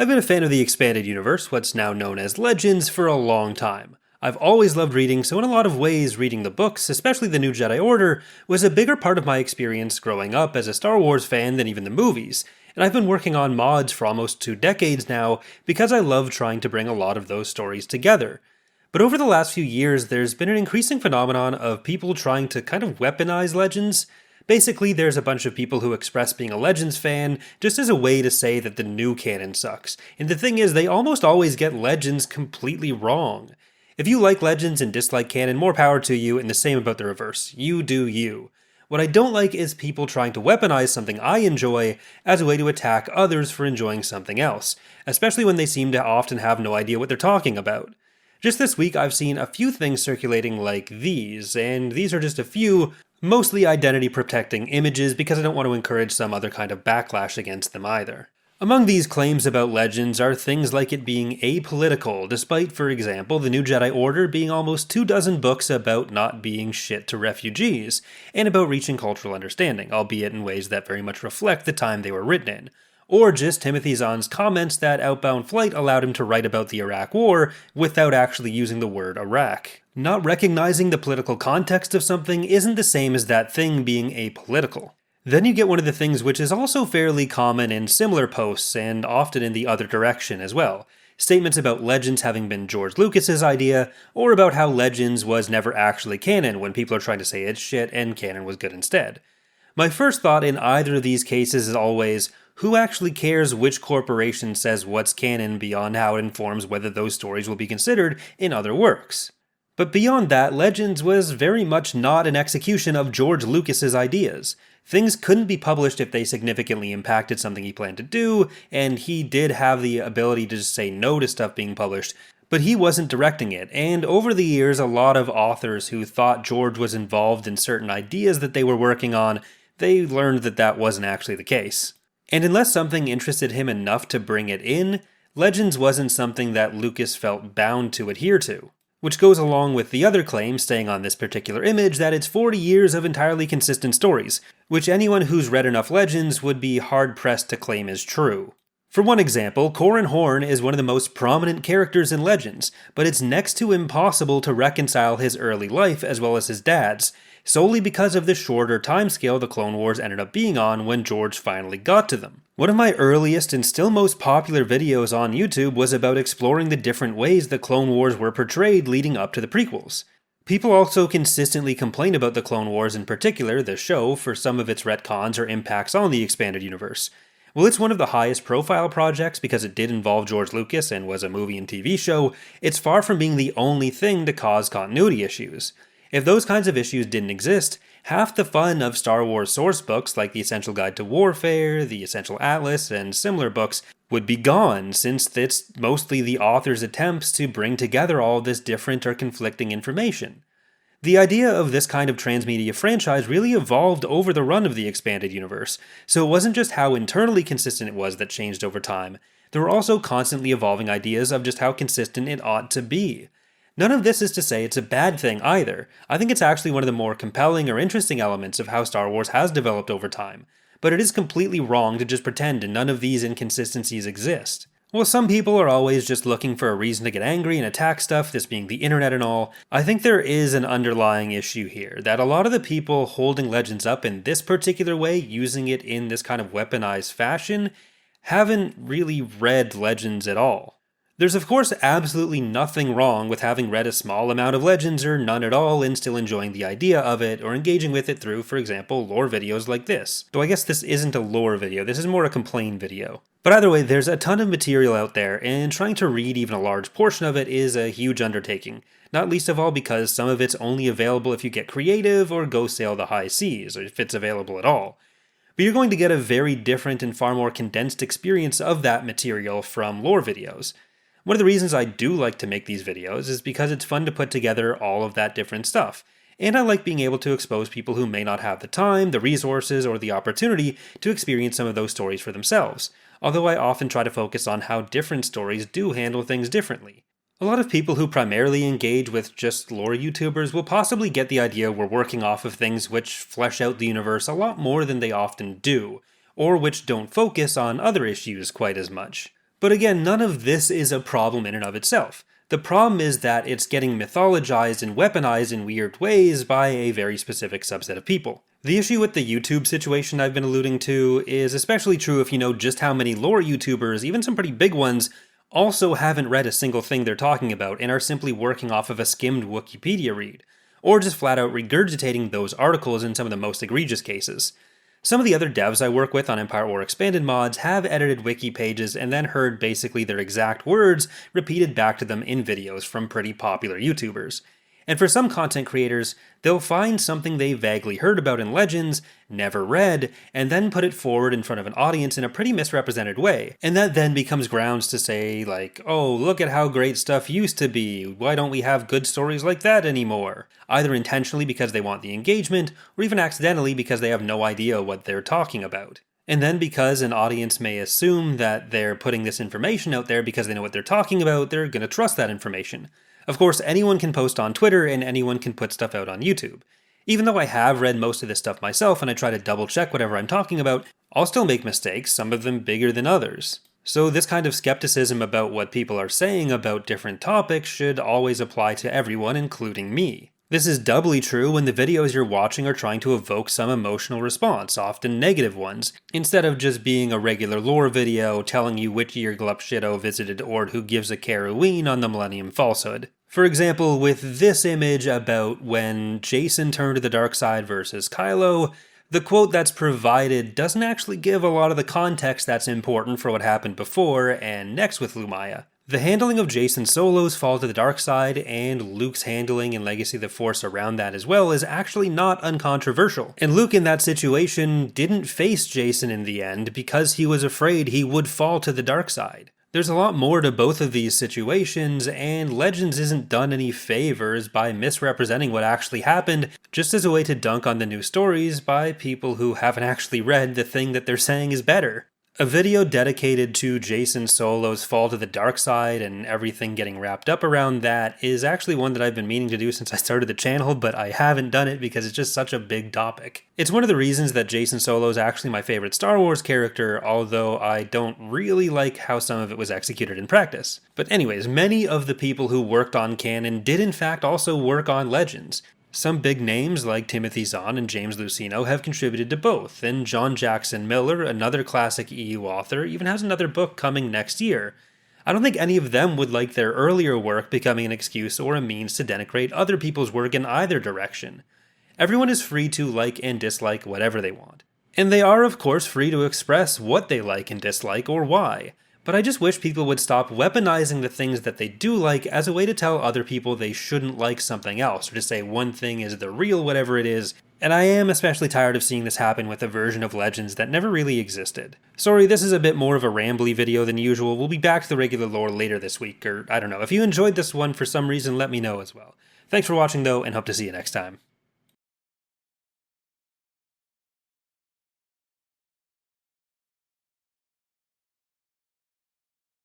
I've been a fan of the expanded universe, what's now known as Legends, for a long time. I've always loved reading, so in a lot of ways, reading the books, especially the New Jedi Order, was a bigger part of my experience growing up as a Star Wars fan than even the movies, and I've been working on mods for almost 2 decades now because I love trying to bring a lot of those stories together. But over the last few years, there's been an increasing phenomenon of people trying to kind of weaponize Legends. Basically, there's a bunch of people who express being a Legends fan just as a way to say that the new canon sucks. And the thing is, they almost always get Legends completely wrong. If you like Legends and dislike canon, more power to you, and the same about the reverse. You do you. What I don't like is people trying to weaponize something I enjoy as a way to attack others for enjoying something else, especially when they seem to often have no idea what they're talking about. Just this week, I've seen a few things circulating like these, and these are just a few, mostly identity-protecting images because I don't want to encourage some other kind of backlash against them either. Among these claims about Legends are things like it being apolitical, despite, for example, the New Jedi Order being almost 24 books about not being shit to refugees, and about reaching cultural understanding, albeit in ways that very much reflect the time they were written in. Or just Timothy Zahn's comments that Outbound Flight allowed him to write about the Iraq War without actually using the word Iraq. Not recognizing the political context of something isn't the same as that thing being apolitical. Then you get one of the things which is also fairly common in similar posts and often in the other direction as well. Statements about Legends having been George Lucas's idea, or about how Legends was never actually canon when people are trying to say it's shit and canon was good instead. My first thought in either of these cases is always, who actually cares which corporation says what's canon beyond how it informs whether those stories will be considered in other works? But beyond that, Legends was very much not an execution of George Lucas's ideas. Things couldn't be published if they significantly impacted something he planned to do, and he did have the ability to just say no to stuff being published, but he wasn't directing it, and over the years a lot of authors who thought George was involved in certain ideas that they were working on, they learned that that wasn't actually the case. And unless something interested him enough to bring it in, Legends wasn't something that Lucas felt bound to adhere to. Which goes along with the other claim, staying on this particular image, that it's 40 years of entirely consistent stories, which anyone who's read enough Legends would be hard-pressed to claim is true. For one example, Corran Horn is one of the most prominent characters in Legends, but it's next to impossible to reconcile his early life as well as his dad's, solely because of the shorter timescale the Clone Wars ended up being on when George finally got to them. One of my earliest and still most popular videos on YouTube was about exploring the different ways the Clone Wars were portrayed leading up to the prequels. People also consistently complain about the Clone Wars in particular, the show, for some of its retcons or impacts on the expanded universe. While it's one of the highest profile projects because it did involve George Lucas and was a movie and TV show, it's far from being the only thing to cause continuity issues. If those kinds of issues didn't exist, half the fun of Star Wars source books like The Essential Guide to Warfare, The Essential Atlas, and similar books would be gone, since it's mostly the author's attempts to bring together all of this different or conflicting information. The idea of this kind of transmedia franchise really evolved over the run of the expanded universe, so it wasn't just how internally consistent it was that changed over time, there were also constantly evolving ideas of just how consistent it ought to be. None of this is to say it's a bad thing either. I think it's actually one of the more compelling or interesting elements of how Star Wars has developed over time. But it is completely wrong to just pretend none of these inconsistencies exist. While some people are always just looking for a reason to get angry and attack stuff, this being the internet and all, I think there is an underlying issue here, that a lot of the people holding Legends up in this particular way, using it in this kind of weaponized fashion, haven't really read Legends at all. There's of course absolutely nothing wrong with having read a small amount of Legends or none at all and still enjoying the idea of it or engaging with it through, for example, lore videos like this. Though I guess this isn't a lore video, this is more a complain video. But either way, there's a ton of material out there, and trying to read even a large portion of it is a huge undertaking. Not least of all because some of it's only available if you get creative or go sail the high seas, or if it's available at all. But you're going to get a very different and far more condensed experience of that material from lore videos. One of the reasons I do like to make these videos is because it's fun to put together all of that different stuff, and I like being able to expose people who may not have the time, the resources, or the opportunity to experience some of those stories for themselves, although I often try to focus on how different stories do handle things differently. A lot of people who primarily engage with just lore YouTubers will possibly get the idea we're working off of things which flesh out the universe a lot more than they often do, or which don't focus on other issues quite as much. But again, none of this is a problem in and of itself. The problem is that it's getting mythologized and weaponized in weird ways by a very specific subset of people. The issue with the YouTube situation I've been alluding to is especially true if you know just how many lore YouTubers, even some pretty big ones, also haven't read a single thing they're talking about and are simply working off of a skimmed Wikipedia read, or just flat out regurgitating those articles in some of the most egregious cases. Some of the other devs I work with on Empire War Expanded mods have edited wiki pages and then heard basically their exact words repeated back to them in videos from pretty popular YouTubers. And for some content creators, they'll find something they vaguely heard about in Legends, never read, and then put it forward in front of an audience in a pretty misrepresented way. And that then becomes grounds to say, like, oh, look at how great stuff used to be, why don't we have good stories like that anymore? Either intentionally because they want the engagement, or even accidentally because they have no idea what they're talking about. And then because an audience may assume that they're putting this information out there because they know what they're talking about, they're gonna trust that information. Of course, anyone can post on Twitter and anyone can put stuff out on YouTube. Even though I have read most of this stuff myself and I try to double check whatever I'm talking about, I'll still make mistakes, some of them bigger than others. So this kind of skepticism about what people are saying about different topics should always apply to everyone, including me. This is doubly true when the videos you're watching are trying to evoke some emotional response, often negative ones, instead of just being a regular lore video telling you which year Glupshido visited or who gives a Caruine on the Millennium Falsehood. For example, with this image about when Jason turned to the dark side versus Kylo, the quote that's provided doesn't actually give a lot of the context that's important for what happened before and next with Lumaya. The handling of Jason Solo's fall to the dark side and Luke's handling in Legacy of the Force around that as well is actually not uncontroversial. And Luke in that situation didn't face Jason in the end because he was afraid he would fall to the dark side. There's a lot more to both of these situations, and Legends isn't done any favors by misrepresenting what actually happened just as a way to dunk on the new stories by people who haven't actually read the thing that they're saying is better. A video dedicated to Jason Solo's fall to the dark side and everything getting wrapped up around that is actually one that I've been meaning to do since I started the channel, but I haven't done it because it's just such a big topic. It's one of the reasons that Jason Solo is actually my favorite Star Wars character, although I don't really like how some of it was executed in practice. But anyways, many of the people who worked on Canon did in fact also work on Legends. Some big names like Timothy Zahn and James Luceno have contributed to both, and John Jackson Miller, another classic EU author, even has another book coming next year. I don't think any of them would like their earlier work becoming an excuse or a means to denigrate other people's work in either direction. Everyone is free to like and dislike whatever they want. And they are, of course, free to express what they like and dislike or why. But I just wish people would stop weaponizing the things that they do like as a way to tell other people they shouldn't like something else, or to say one thing is the real whatever it is, and I am especially tired of seeing this happen with a version of Legends that never really existed. Sorry, this is a bit more of a rambly video than usual. We'll be back to the regular lore later this week, or I don't know. If you enjoyed this one for some reason, let me know as well. Thanks for watching though, and hope to see you next time.